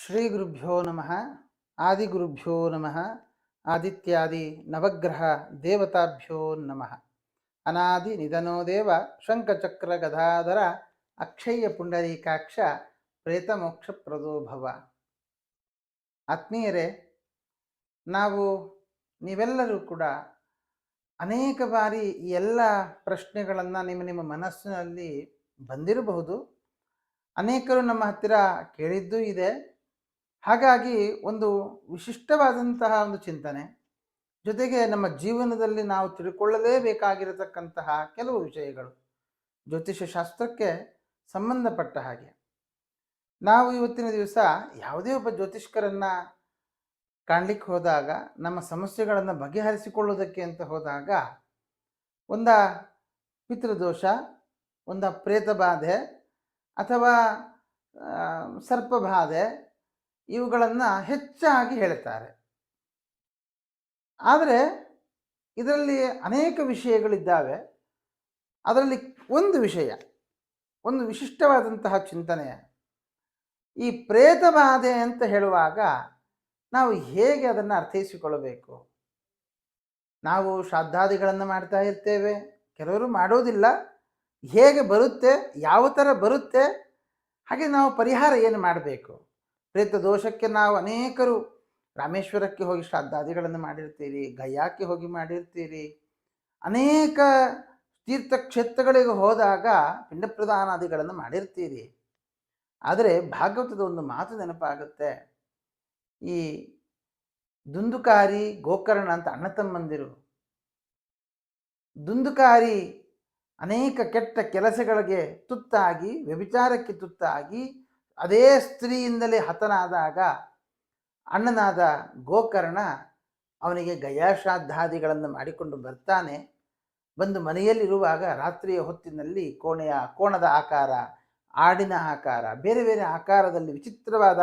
ಶ್ರೀ ಗುರುಭ್ಯೋ ನಮಃ. ಆದಿಗುರುಭ್ಯೋ ನಮಃ. ಆದಿತ್ಯಾದಿ ನವಗ್ರಹ ದೇವತಾಭ್ಯೋ ನಮಃ. ಅನಾದಿ ನಿಧನೋ ದೇವ ಶಂಖಚಕ್ರ ಗದಾಧರ ಅಕ್ಷಯ್ಯ ಪುಂಡರೀಕಾಕ್ಷ ಪ್ರೇತ ಮೋಕ್ಷ ಪ್ರದೋ ಭವ. ಆತ್ಮೀಯರೇ, ನೀವೆಲ್ಲರೂ ಕೂಡ ಅನೇಕ ಬಾರಿ ಈ ಎಲ್ಲ ಪ್ರಶ್ನೆಗಳನ್ನು ನಿಮ್ಮ ಮನಸ್ಸಿನಲ್ಲಿ ಬಂದಿರಬಹುದು. ಅನೇಕರು ನಮ್ಮ ಹತ್ತಿರ ಕೇಳಿದ್ದೂ ಇದೆ. ಹಾಗಾಗಿ ಒಂದು ವಿಶಿಷ್ಟವಾದಂತಹ ಒಂದು ಚಿಂತನೆ, ಜೊತೆಗೆ ನಮ್ಮ ಜೀವನದಲ್ಲಿ ನಾವು ತಿಳ್ಕೊಳ್ಳಲೇಬೇಕಾಗಿರತಕ್ಕಂತಹ ಕೆಲವು ವಿಷಯಗಳು ಜ್ಯೋತಿಷ್ಯ ಶಾಸ್ತ್ರಕ್ಕೆ ಸಂಬಂಧಪಟ್ಟ ಹಾಗೆ. ನಾವು ಇವತ್ತಿನ ದಿವಸ ಯಾವುದೇ ಒಬ್ಬ ಜ್ಯೋತಿಷ್ಕರನ್ನು ಕಾಣಲಿಕ್ಕೆ ಹೋದಾಗ, ನಮ್ಮ ಸಮಸ್ಯೆಗಳನ್ನು ಬಗೆಹರಿಸಿಕೊಳ್ಳೋದಕ್ಕೆ ಅಂತ ಹೋದಾಗ, ಒಂದ ಪಿತೃದೋಷ, ಒಂದ ಪ್ರೇತಬಾಧೆ ಅಥವಾ ಸರ್ಪಬಾಧೆ ಇವುಗಳನ್ನು ಹೆಚ್ಚಾಗಿ ಹೇಳ್ತಾರೆ. ಆದರೆ ಇದರಲ್ಲಿ ಅನೇಕ ವಿಷಯಗಳಿದ್ದಾವೆ. ಅದರಲ್ಲಿ ಒಂದು ವಿಷಯ, ಒಂದು ವಿಶಿಷ್ಟವಾದಂತಹ ಚಿಂತನೆ, ಈ ಪ್ರೇತಬಾಧೆ ಅಂತ ಹೇಳುವಾಗ ನಾವು ಹೇಗೆ ಅದನ್ನು ಅರ್ಥೈಸಿಕೊಳ್ಳಬೇಕು? ನಾವು ಶ್ರಾದ್ದಾದಿಗಳನ್ನು ಮಾಡ್ತಾ ಇರ್ತೇವೆ, ಕೆಲವರು ಮಾಡೋದಿಲ್ಲ. ಹೇಗೆ ಬರುತ್ತೆ, ಯಾವ ಥರ ಬರುತ್ತೆ, ಹಾಗೆ ನಾವು ಪರಿಹಾರ ಏನು ಮಾಡಬೇಕು? ಪ್ರೇತ ದೋಷಕ್ಕೆ ನಾವು ಅನೇಕರು ರಾಮೇಶ್ವರಕ್ಕೆ ಹೋಗಿ ಶ್ರಾದ್ದಾದಿಗಳನ್ನು ಮಾಡಿರ್ತೀರಿ, ಗಯಾಕ್ಕೆ ಹೋಗಿ ಮಾಡಿರ್ತೀರಿ, ಅನೇಕ ತೀರ್ಥಕ್ಷೇತ್ರಗಳಿಗೆ ಹೋದಾಗ ಪಿಂಡ ಪ್ರದಾನಾದಿಗಳನ್ನು ಮಾಡಿರ್ತೀರಿ. ಆದರೆ ಭಾಗವತದ ಒಂದು ಮಾತು ನೆನಪಾಗುತ್ತೆ. ಈ ದುಂದುಕಾರಿ ಗೋಕರ್ಣ ಅಂತ ಅಣ್ಣ ತಮ್ಮಂದಿರು, ದುಂದುಕಾರಿ ಅನೇಕ ಕೆಟ್ಟ ಕೆಲಸಗಳಿಗೆ ತುತ್ತಾಗಿ, ವ್ಯಭಿಚಾರಕ್ಕೆ ತುತ್ತಾಗಿ, ಅದೇ ಸ್ತ್ರೀಯಿಂದಲೇ ಹತನಾದಾಗ ಅಣ್ಣನಾದ ಗೋಕರ್ಣ ಅವನಿಗೆ ಗಯಾಶ್ರಾದ್ದಾದಿಗಳನ್ನು ಮಾಡಿಕೊಂಡು ಬರ್ತಾನೆ. ಬಂದು ಮನೆಯಲ್ಲಿರುವಾಗ ರಾತ್ರಿಯ ಹೊತ್ತಿನಲ್ಲಿ ಕೋಣದ ಆಕಾರ, ಆಡಿನ ಆಕಾರ, ಬೇರೆ ಬೇರೆ ಆಕಾರದಲ್ಲಿ ವಿಚಿತ್ರವಾದ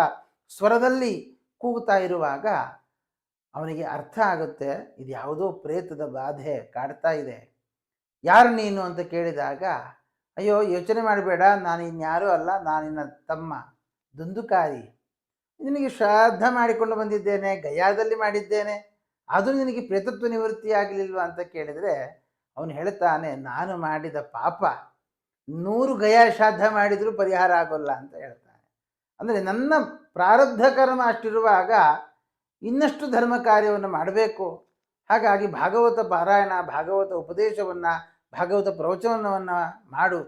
ಸ್ವರದಲ್ಲಿ ಕೂಗುತ್ತಾ ಇರುವಾಗ ಅವನಿಗೆ ಅರ್ಥ ಆಗುತ್ತೆ, ಇದು ಯಾವುದೋ ಪ್ರೇತದ ಬಾಧೆ ಕಾಡ್ತಾ ಇದೆ. ಯಾರು ನೀನು ಅಂತ ಕೇಳಿದಾಗ, ಅಯ್ಯೋ ಯೋಚನೆ ಮಾಡಬೇಡ, ನಾನು ಇನ್ಯಾರೂ ಅಲ್ಲ, ನಾನಿನ್ನ ತಮ್ಮ ದುಂದುಕಾರಿ. ನಿನಗೆ ಶ್ರಾದ್ದ ಮಾಡಿಕೊಂಡು ಬಂದಿದ್ದೇನೆ, ಗಯಾದಲ್ಲಿ ಮಾಡಿದ್ದೇನೆ, ಅದು ನಿನಗೆ ಪ್ರೇತತ್ವ ನಿವೃತ್ತಿ ಆಗಲಿಲ್ವ ಅಂತ ಕೇಳಿದರೆ ಅವನು ಹೇಳ್ತಾನೆ, ನಾನು ಮಾಡಿದ ಪಾಪ 100 ಗಯಾ ಶ್ರಾದ್ದ ಮಾಡಿದರೂ ಪರಿಹಾರ ಆಗೋಲ್ಲ ಅಂತ ಹೇಳ್ತಾನೆ. ಅಂದರೆ ನನ್ನ ಪ್ರಾರಬ್ಧ ಕರ್ಮ ಅಷ್ಟಿರುವಾಗ ಇನ್ನಷ್ಟು ಧರ್ಮ ಕಾರ್ಯವನ್ನು ಮಾಡಬೇಕು. ಹಾಗಾಗಿ ಭಾಗವತ ಪಾರಾಯಣ, ಭಾಗವತ ಉಪದೇಶವನ್ನು, ಭಾಗವತ ಪ್ರವಚನವನ್ನು ಮಾಡು.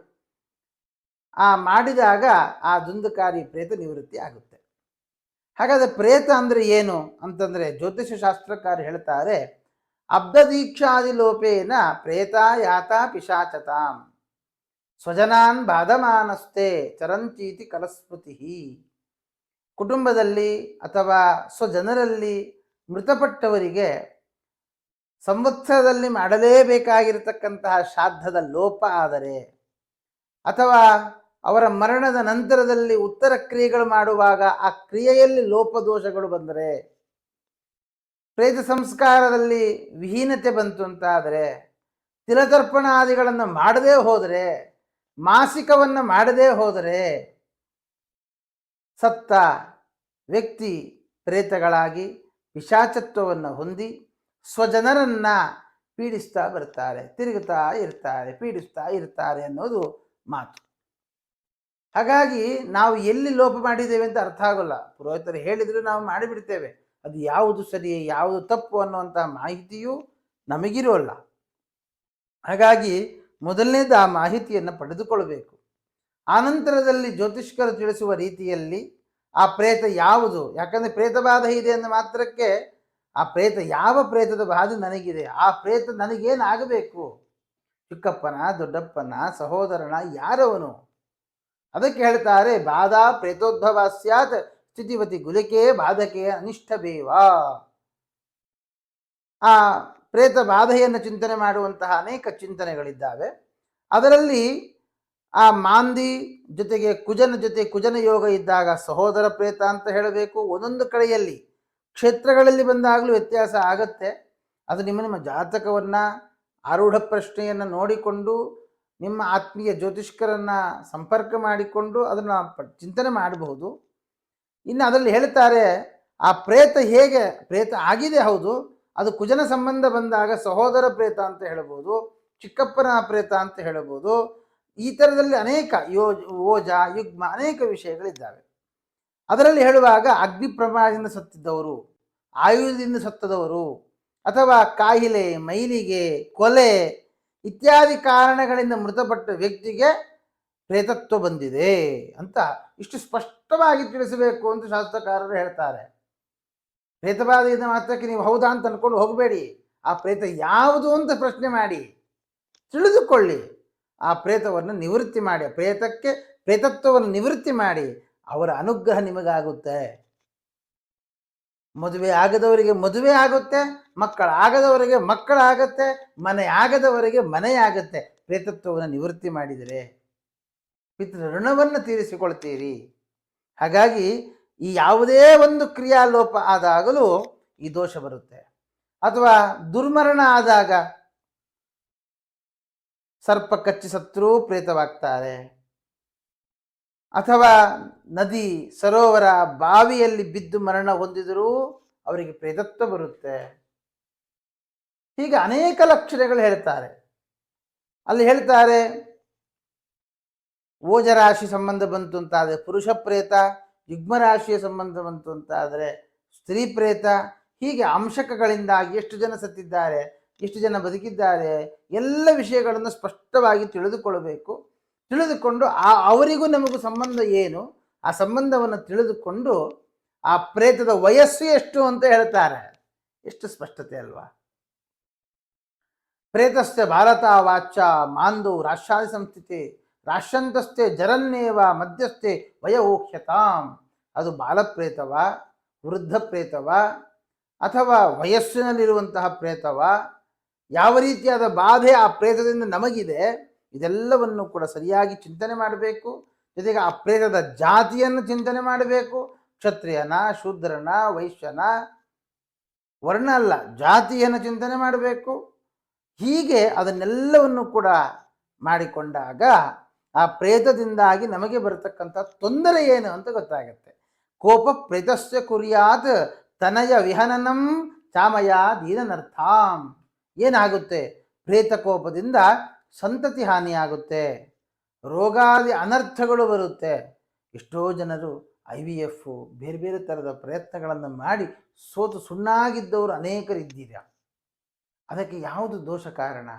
ಮಾಡಿದಾಗ ಆ ದುಂದುಕಾರಿ ಪ್ರೇತ ನಿವೃತ್ತಿ ಆಗುತ್ತೆ. ಹಾಗಾದರೆ ಪ್ರೇತ ಅಂದರೆ ಏನು ಅಂತಂದರೆ, ಜ್ಯೋತಿಷ ಶಾಸ್ತ್ರಕಾರ ಹೇಳ್ತಾರೆ, ಅಬ್ಧದೀಕ್ಷಾದಿ ಲೋಪೇನ ಪ್ರೇತ ಯಾತ ಪಿಶಾಚತಾಂ ಸ್ವಜನಾನ್ ಬಾಧಮಾನಸ್ತೆ ಚರಂತೀತಿ ಕಲಸ್ಮೃತಿ. ಕುಟುಂಬದಲ್ಲಿ ಅಥವಾ ಸ್ವಜನರಲ್ಲಿ ಮೃತಪಟ್ಟವರಿಗೆ ಸಂವತ್ಸರದಲ್ಲಿ ಮಾಡಲೇಬೇಕಾಗಿರತಕ್ಕಂತಹ ಶ್ರಾದ್ದದ ಲೋಪ ಆದರೆ, ಅಥವಾ ಅವರ ಮರಣದ ನಂತರದಲ್ಲಿ ಉತ್ತರ ಕ್ರಿಯೆಗಳು ಮಾಡುವಾಗ ಆ ಕ್ರಿಯೆಯಲ್ಲಿ ಲೋಪದೋಷಗಳು ಬಂದರೆ, ಪ್ರೇತ ಸಂಸ್ಕಾರದಲ್ಲಿ ವಿಹೀನತೆ ಬಂತು ಅಂತಾದರೆ, ತಿಲತರ್ಪಣಾದಿಗಳನ್ನು ಮಾಡದೇ ಹೋದರೆ, ಮಾಸಿಕವನ್ನು ಮಾಡದೇ ಹೋದರೆ, ಸತ್ತ ವ್ಯಕ್ತಿ ಪ್ರೇತಗಳಾಗಿ ಪಿಶಾಚತ್ವವನ್ನು ಹೊಂದಿ ಸ್ವಜನರನ್ನು ಪೀಡಿಸ್ತಾ ಬರ್ತಾರೆ, ತಿರುಗುತ್ತಾ ಇರ್ತಾರೆ, ಪೀಡಿಸ್ತಾ ಇರ್ತಾರೆ ಅನ್ನೋದು ಮಾತು. ಹಾಗಾಗಿ ನಾವು ಎಲ್ಲಿ ಲೋಪ ಮಾಡಿದ್ದೇವೆ ಅಂತ ಅರ್ಥ ಆಗೋಲ್ಲ. ಪುರೋಹಿತರು ಹೇಳಿದರೂ ನಾವು ಮಾಡಿಬಿಡ್ತೇವೆ. ಅದು ಯಾವುದು ಸರಿ, ಯಾವುದು ತಪ್ಪು ಅನ್ನುವಂಥ ಮಾಹಿತಿಯೂ ನಮಗಿರೋಲ್ಲ. ಹಾಗಾಗಿ ಮೊದಲನೇದು ಆ ಮಾಹಿತಿಯನ್ನು ಪಡೆದುಕೊಳ್ಳಬೇಕು. ಆನಂತರದಲ್ಲಿ ಜ್ಯೋತಿಷ್ಕರು ತಿಳಿಸುವ ರೀತಿಯಲ್ಲಿ ಆ ಪ್ರೇತ ಯಾವುದು, ಯಾಕಂದರೆ ಪ್ರೇತ ಬಾಧೆ ಇದೆ ಅಂದ ಮಾತ್ರಕ್ಕೆ ಆ ಪ್ರೇತ ಯಾವ ಪ್ರೇತದ ಬಾಧೆ ನನಗಿದೆ, ಆ ಪ್ರೇತ ನನಗೇನಾಗಬೇಕು, ಚಿಕ್ಕಪ್ಪನ, ದೊಡ್ಡಪ್ಪನ, ಸಹೋದರನ, ಯಾರವನು? ಅದಕ್ಕೆ ಹೇಳ್ತಾರೆ, ಬಾಧಾ ಪ್ರೇತೋದ್ಭವ ಸ್ಯಾತ್ ಸ್ಥಿತಿವತಿ ಗುಲಿಕೆ ಬಾಧಕೆ ಅನಿಷ್ಠಬೇವ. ಆ ಪ್ರೇತ ಬಾಧೆಯನ್ನು ಚಿಂತನೆ ಮಾಡುವಂತಹ ಅನೇಕ ಚಿಂತನೆಗಳಿದ್ದಾವೆ. ಅದರಲ್ಲಿ ಆ ಮಾಂದಿ ಜೊತೆಗೆ ಕುಜನ ಯೋಗ ಇದ್ದಾಗ ಸಹೋದರ ಪ್ರೇತ ಅಂತ ಹೇಳಬೇಕು. ಒಂದೊಂದು ಕಡೆಯಲ್ಲಿ ಕ್ಷೇತ್ರಗಳಲ್ಲಿ ಬಂದಾಗಲೂ ವ್ಯತ್ಯಾಸ ಆಗತ್ತೆ. ಅದು ನಿಮ್ಮ ಜಾತಕವನ್ನು, ಆರೂಢ ಪ್ರಶ್ನೆಯನ್ನು ನೋಡಿಕೊಂಡು ನಿಮ್ಮ ಆತ್ಮೀಯ ಜ್ಯೋತಿಷ್ಕರನ್ನು ಸಂಪರ್ಕ ಮಾಡಿಕೊಂಡು ಅದನ್ನು ಚಿಂತನೆ ಮಾಡಬಹುದು. ಇನ್ನು ಅದರಲ್ಲಿ ಹೇಳ್ತಾರೆ ಆ ಪ್ರೇತ ಹೇಗೆ ಪ್ರೇತ ಆಗಿದೆ, ಹೌದು, ಅದು ಕುಜನ ಸಂಬಂಧ ಬಂದಾಗ ಸಹೋದರ ಪ್ರೇತ ಅಂತ ಹೇಳ್ಬೋದು, ಚಿಕ್ಕಪ್ಪನ ಪ್ರೇತ ಅಂತ ಹೇಳ್ಬೋದು. ಈ ಥರದಲ್ಲಿ ಅನೇಕ ಓಜ ಯುಗ್ಮ ಅನೇಕ ವಿಷಯಗಳಿದ್ದಾವೆ. ಅದರಲ್ಲಿ ಹೇಳುವಾಗ ಅಗ್ನಿ ಪ್ರಮಾದದಿಂದ ಸತ್ತಿದ್ದವರು, ಆಯುಧದಿಂದ ಸತ್ತದವರು, ಅಥವಾ ಕಾಯಿಲೆ, ಮೈಲಿಗೆ, ಕೊಲೆ ಇತ್ಯಾದಿ ಕಾರಣಗಳಿಂದ ಮೃತಪಟ್ಟ ವ್ಯಕ್ತಿಗೆ ಪ್ರೇತತ್ವ ಬಂದಿದೆ ಅಂತ ಇಷ್ಟು ಸ್ಪಷ್ಟವಾಗಿ ತಿಳಿಸಬೇಕು ಅಂತ ಶಾಸ್ತ್ರಕಾರರು ಹೇಳ್ತಾರೆ. ಪ್ರೇತಬಾಧೆಯಿಂದ ಮಾತ್ರಕ್ಕೆ ನೀವು ಹೌದಾ ಅಂತ ಅನ್ಕೊಂಡು ಹೋಗಬೇಡಿ. ಆ ಪ್ರೇತ ಯಾವುದು ಅಂತ ಪ್ರಶ್ನೆ ಮಾಡಿ ತಿಳಿದುಕೊಳ್ಳಿ. ಆ ಪ್ರೇತವನ್ನು ನಿವೃತ್ತಿ ಮಾಡಿ, ಪ್ರೇತತ್ವವನ್ನು ನಿವೃತ್ತಿ ಮಾಡಿ, ಅವರ ಅನುಗ್ರಹ ನಿಮಗಾಗುತ್ತೆ. ಮದುವೆ ಆಗದವರಿಗೆ ಮದುವೆ ಆಗುತ್ತೆ, ಮಕ್ಕಳಾಗದವರಿಗೆ ಮಕ್ಕಳಾಗತ್ತೆ, ಮನೆ ಆಗದವರಿಗೆ ಮನೆ ಆಗುತ್ತೆ. ಪ್ರೇತತ್ವವನ್ನು ನಿವೃತ್ತಿ ಮಾಡಿದರೆ ಪಿತೃ ಋಣವನ್ನು ತೀರಿಸಿಕೊಳ್ತೀರಿ. ಹಾಗಾಗಿ ಈ ಯಾವುದೇ ಒಂದು ಕ್ರಿಯಾಲೋಪ ಆದಾಗಲೂ ಈ ದೋಷ ಬರುತ್ತೆ. ಅಥವಾ ದುರ್ಮರಣ ಆದಾಗ ಸರ್ಪ ಕಚ್ಚಿ ಸತ್ರೂ ಪ್ರೇತವಾಗ್ತಾರೆ, ಅಥವಾ ನದಿ, ಸರೋವರ, ಬಾವಿಯಲ್ಲಿ ಬಿದ್ದು ಮರಣ ಹೊಂದಿದರೂ ಅವರಿಗೆ ಪ್ರೇತತ್ವ ಬರುತ್ತೆ. ಹೀಗೆ ಅನೇಕ ಲಕ್ಷಣಗಳು ಹೇಳ್ತಾರೆ. ಅಲ್ಲಿ ಹೇಳ್ತಾರೆ ಓಜರಾಶಿ ಸಂಬಂಧ ಬಂತು ಅಂತಾದರೆ ಪುರುಷ ಪ್ರೇತ, ಯುಗ್ಮರಾಶಿಯ ಸಂಬಂಧ ಬಂತು ಅಂತಾದರೆ ಸ್ತ್ರೀ ಪ್ರೇತ. ಹೀಗೆ ಅಂಶಕಗಳಿಂದಾಗಿ ಎಷ್ಟು ಜನ ಸತ್ತಿದ್ದಾರೆ, ಎಷ್ಟು ಜನ ಬದುಕಿದ್ದಾರೆ, ಎಲ್ಲ ವಿಷಯಗಳನ್ನು ಸ್ಪಷ್ಟವಾಗಿ ತಿಳಿದುಕೊಳ್ಳಬೇಕು. ತಿಳಿದುಕೊಂಡು ಅವರಿಗೂ ನಮಗೂ ಸಂಬಂಧ ಏನು, ಆ ಸಂಬಂಧವನ್ನು ತಿಳಿದುಕೊಂಡು ಆ ಪ್ರೇತದ ವಯಸ್ಸು ಎಷ್ಟು ಅಂತ ಹೇಳ್ತಾರೆ. ಎಷ್ಟು ಸ್ಪಷ್ಟತೆ ಅಲ್ವಾ. ಪ್ರೇತಸ್ಯ ಭಾರತ ವಾಚ ಮಾಂದು ರಾಷ್ಟ್ರಾದಿ ಸಂಸ್ಥಿತಿ ರಾಷ್ಟ್ರಂತಸ್ಥೆ ಜರನ್ನೇವ ಮಧ್ಯಸ್ಥೆ ವಯೋಹ್ಯತಾಂ. ಅದು ಬಾಲಪ್ರೇತವ, ವೃದ್ಧ ಪ್ರೇತವ, ಅಥವಾ ವಯಸ್ಸಿನಲ್ಲಿರುವಂತಹ ಪ್ರೇತವ, ಯಾವ ರೀತಿಯಾದ ಬಾಧೆ ಆ ಪ್ರೇತದಿಂದ ನಮಗಿದೆ, ಇದೆಲ್ಲವನ್ನು ಕೂಡ ಸರಿಯಾಗಿ ಚಿಂತನೆ ಮಾಡಬೇಕು. ಜೊತೆಗೆ ಆ ಪ್ರೇತದ ಜಾತಿಯನ್ನು ಚಿಂತನೆ ಮಾಡಬೇಕು. ಕ್ಷತ್ರಿಯನ, ಶೂದ್ರನ, ವೈಶ್ಯನ, ವರ್ಣ ಅಲ್ಲ, ಜಾತಿಯನ್ನು ಚಿಂತನೆ ಮಾಡಬೇಕು. ಹೀಗೆ ಅದನ್ನೆಲ್ಲವನ್ನು ಕೂಡ ಮಾಡಿಕೊಂಡಾಗ ಆ ಪ್ರೇತದಿಂದಾಗಿ ನಮಗೆ ಬರತಕ್ಕಂಥ ತೊಂದರೆ ಏನು ಅಂತ ಗೊತ್ತಾಗುತ್ತೆ. ಕೋಪ ಪ್ರೇತಸ್ಯ ಕುರ್ಯಾತ್ ತನಯ ವಿಹನನಂ ಚಾಮಯ ದೀನನರ್ಥಾಂ. ಏನಾಗುತ್ತೆ? ಪ್ರೇತ ಕೋಪದಿಂದ ಸಂತತಿ ಹಾನಿಯಾಗುತ್ತೆ, ರೋಗಾದಿ ಅನರ್ಥಗಳು ಬರುತ್ತೆ. ಎಷ್ಟೋ ಜನರು IVF ಬೇರೆ ಬೇರೆ ಥರದ ಪ್ರಯತ್ನಗಳನ್ನು ಮಾಡಿ ಸೋತು ಸುಣ್ಣಾಗಿದ್ದವರು ಅನೇಕರಿದ್ದೀರ. ಅದಕ್ಕೆ ಯಾವುದು ದೋಷ ಕಾರಣ?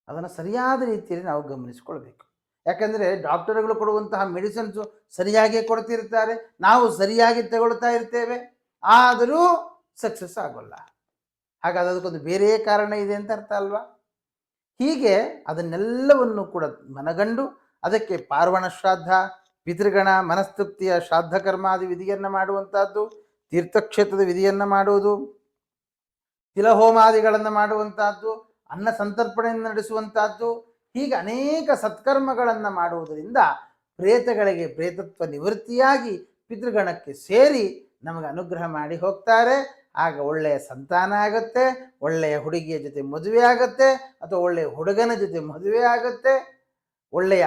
ಅದನ್ನು ಸರಿಯಾದ ರೀತಿಯಲ್ಲಿ ನಾವು ಗಮನಿಸಿಕೊಳ್ಬೇಕು. ಯಾಕಂದರೆ ಡಾಕ್ಟರ್ಗಳು ಕೊಡುವಂತಹ ಮೆಡಿಸಿನ್ಸು ಸರಿಯಾಗಿಯೇ ಕೊಡ್ತಿರ್ತಾರೆ, ನಾವು ಸರಿಯಾಗಿ ತಗೊಳ್ತಾ ಇರ್ತೇವೆ, ಆದರೂ ಸಕ್ಸಸ್ ಆಗೋಲ್ಲ. ಹಾಗಾದ್ರೆ ಅದಕ್ಕೊಂದು ಬೇರೆ ಕಾರಣ ಇದೆ ಅಂತ ಅರ್ಥ ಅಲ್ವಾ? ಹೀಗೆ ಅದನ್ನೆಲ್ಲವನ್ನು ಕೂಡ ಮನಗಂಡು ಅದಕ್ಕೆ ಪಾರ್ವಣ ಶ್ರಾದ್ದ, ಪಿತೃಗಣ, ಮನಸ್ತೃಪ್ತಿಯ ಶ್ರಾದ್ದ ಕರ್ಮಾದಿ ವಿಧಿಯನ್ನು ಮಾಡುವಂಥದ್ದು, ತೀರ್ಥಕ್ಷೇತ್ರದ ವಿಧಿಯನ್ನು ಮಾಡುವುದು, ತಿಲಹೋಮಾದಿಗಳನ್ನು ಮಾಡುವಂತಹದ್ದು, ಅನ್ನ ಸಂತರ್ಪಣೆಯನ್ನು ನಡೆಸುವಂತಹದ್ದು, ಹೀಗೆ ಅನೇಕ ಸತ್ಕರ್ಮಗಳನ್ನು ಮಾಡುವುದರಿಂದ ಪ್ರೇತಗಳಿಗೆ ಪ್ರೇತತ್ವ ನಿವೃತ್ತಿಯಾಗಿ ಪಿತೃಗಣಕ್ಕೆ ಸೇರಿ ನಮಗೆ ಅನುಗ್ರಹ ಮಾಡಿ ಹೋಗ್ತಾರೆ. ಆಗ ಒಳ್ಳೆಯ ಸಂತಾನ ಆಗುತ್ತೆ, ಒಳ್ಳೆಯ ಹುಡುಗಿಯ ಜೊತೆ ಮದುವೆ ಆಗುತ್ತೆ, ಅಥವಾ ಒಳ್ಳೆಯ ಹುಡುಗನ ಜೊತೆ ಮದುವೆ ಆಗುತ್ತೆ, ಒಳ್ಳೆಯ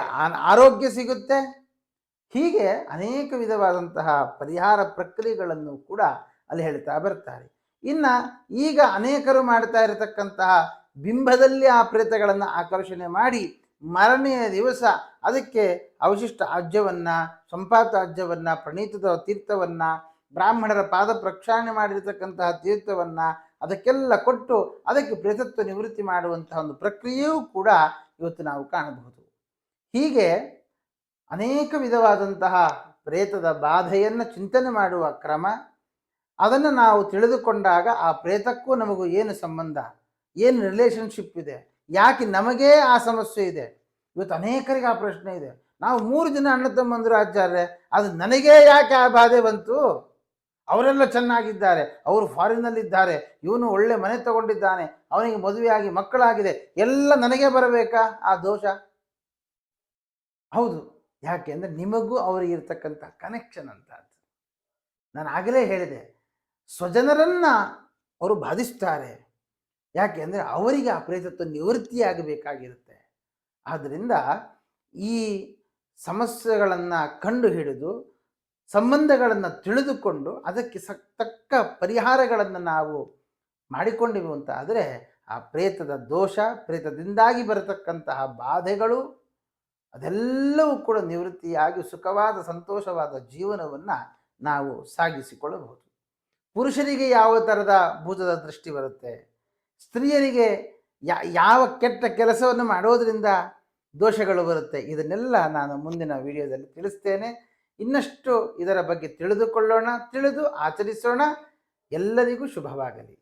ಆರೋಗ್ಯ ಸಿಗುತ್ತೆ. ಹೀಗೆ ಅನೇಕ ವಿಧವಾದಂತಹ ಪರಿಹಾರ ಪ್ರಕ್ರಿಯೆಗಳನ್ನು ಕೂಡ ಅಲ್ಲಿ ಹೇಳ್ತಾ ಬರ್ತಾರೆ. ಇನ್ನು ಈಗ ಅನೇಕರು ಮಾಡ್ತಾ ಇರತಕ್ಕಂತಹ ಬಿಂಬದಲ್ಲಿ ಆ ಪ್ರೇತಗಳನ್ನು ಆಕರ್ಷಣೆ ಮಾಡಿ ಮರನೆಯ ದಿವಸ ಅದಕ್ಕೆ ಅವಶಿಷ್ಟ ಆಜ್ಯವನ್ನು, ಸಂಪಾತಾಜ್ಯವನ್ನು, ಪ್ರಣೀತದ ತೀರ್ಥವನ್ನು, ಬ್ರಾಹ್ಮಣರ ಪಾದ ಪ್ರಕ್ಷಾಳನೆ ಮಾಡಿರ್ತಕ್ಕಂತಹ ತೀರ್ಥವನ್ನು ಅದಕ್ಕೆಲ್ಲ ಕೊಟ್ಟು ಅದಕ್ಕೆ ಪ್ರೇತತ್ವ ನಿವೃತ್ತಿ ಮಾಡುವಂತಹ ಒಂದು ಪ್ರಕ್ರಿಯೆಯೂ ಕೂಡ ಇವತ್ತು ನಾವು ಕಾಣಬಹುದು. ಹೀಗೆ ಅನೇಕ ವಿಧವಾದಂತಹ ಪ್ರೇತದ ಬಾಧೆಯನ್ನು ಚಿಂತನೆ ಮಾಡುವ ಕ್ರಮ, ಅದನ್ನು ನಾವು ತಿಳಿದುಕೊಂಡಾಗ ಆ ಪ್ರೇತಕ್ಕೂ ನಮಗೂ ಏನು ಸಂಬಂಧ, ಏನು ರಿಲೇಷನ್ಶಿಪ್ ಇದೆ, ಯಾಕೆ ನಮಗೇ ಆ ಸಮಸ್ಯೆ ಇದೆ. ಇವತ್ತು ಅನೇಕರಿಗೆ ಆ ಪ್ರಶ್ನೆ ಇದೆ. ನಾವು 3 ಜನ ಅಣ್ಣ ತಮ್ಮಂದರು ಆಚಾರ್ಯ, ಅದು ನನಗೇ ಯಾಕೆ ಆ ಬಾಧೆ ಬಂತು? ಅವರೆಲ್ಲ ಚೆನ್ನಾಗಿದ್ದಾರೆ, ಅವರು ಫಾರಿನ್ನಲ್ಲಿದ್ದಾರೆ, ಇವನು ಒಳ್ಳೆ ಮನೆ ತಗೊಂಡಿದ್ದಾನೆ, ಅವನಿಗೆ ಮದುವೆಯಾಗಿ ಮಕ್ಕಳಾಗಿದೆ, ಎಲ್ಲ ನನಗೇ ಬರಬೇಕಾ ಆ ದೋಷ? ಹೌದು. ಯಾಕೆ ಅಂದರೆ ನಿಮಗೂ ಅವರಿಗಿರ್ತಕ್ಕಂಥ ಕನೆಕ್ಷನ್ ಅಂತ. ನಾನು ಆಗಲೇ ಹೇಳಿದೆ, ಸ್ವಜನರನ್ನು ಅವರು ಬಾಧಿಸ್ತಾರೆ. ಯಾಕೆ ಅಂದರೆ ಅವರಿಗೆ ಆ ಪ್ರೇತತ್ವ ನಿವೃತ್ತಿಯಾಗಬೇಕಾಗಿರುತ್ತೆ. ಆದ್ದರಿಂದ ಈ ಸಮಸ್ಯೆಗಳನ್ನು ಕಂಡು ಹಿಡಿದು ಸಂಬಂಧಗಳನ್ನು ತಿಳಿದುಕೊಂಡು ಅದಕ್ಕೆ ತಕ್ಕ ಪರಿಹಾರಗಳನ್ನು ನಾವು ಮಾಡಿಕೊಂಡಿವು ಅಂತ ಆದರೆ ಆ ಪ್ರೇತದ ದೋಷ, ಪ್ರೇತದಿಂದಾಗಿ ಬರತಕ್ಕಂತಹ ಬಾಧೆಗಳು ಅದೆಲ್ಲವೂ ಕೂಡ ನಿವೃತ್ತಿಯಾಗಿ ಸುಖವಾದ ಸಂತೋಷವಾದ ಜೀವನವನ್ನು ನಾವು ಸಾಗಿಸಿಕೊಳ್ಳಬಹುದು. ಪುರುಷರಿಗೆ ಯಾವ ಥರದ ಭೂತದ ದೃಷ್ಟಿ ಬರುತ್ತೆ, ಸ್ತ್ರೀಯರಿಗೆ ಯಾವ ಕೆಟ್ಟ ಕೆಲಸವನ್ನು ಮಾಡೋದರಿಂದ ದೋಷಗಳು ಬರುತ್ತೆ, ಇದನ್ನೆಲ್ಲ ನಾನು ಮುಂದಿನ ವಿಡಿಯೋದಲ್ಲಿ ತಿಳಿಸ್ತೇನೆ. ಇನ್ನಷ್ಟು ಇದರ ಬಗ್ಗೆ ತಿಳಿದುಕೊಳ್ಳೋಣ, ತಿಳಿದು ಆಚರಿಸೋಣ. ಎಲ್ಲರಿಗೂ ಶುಭವಾಗಲಿ.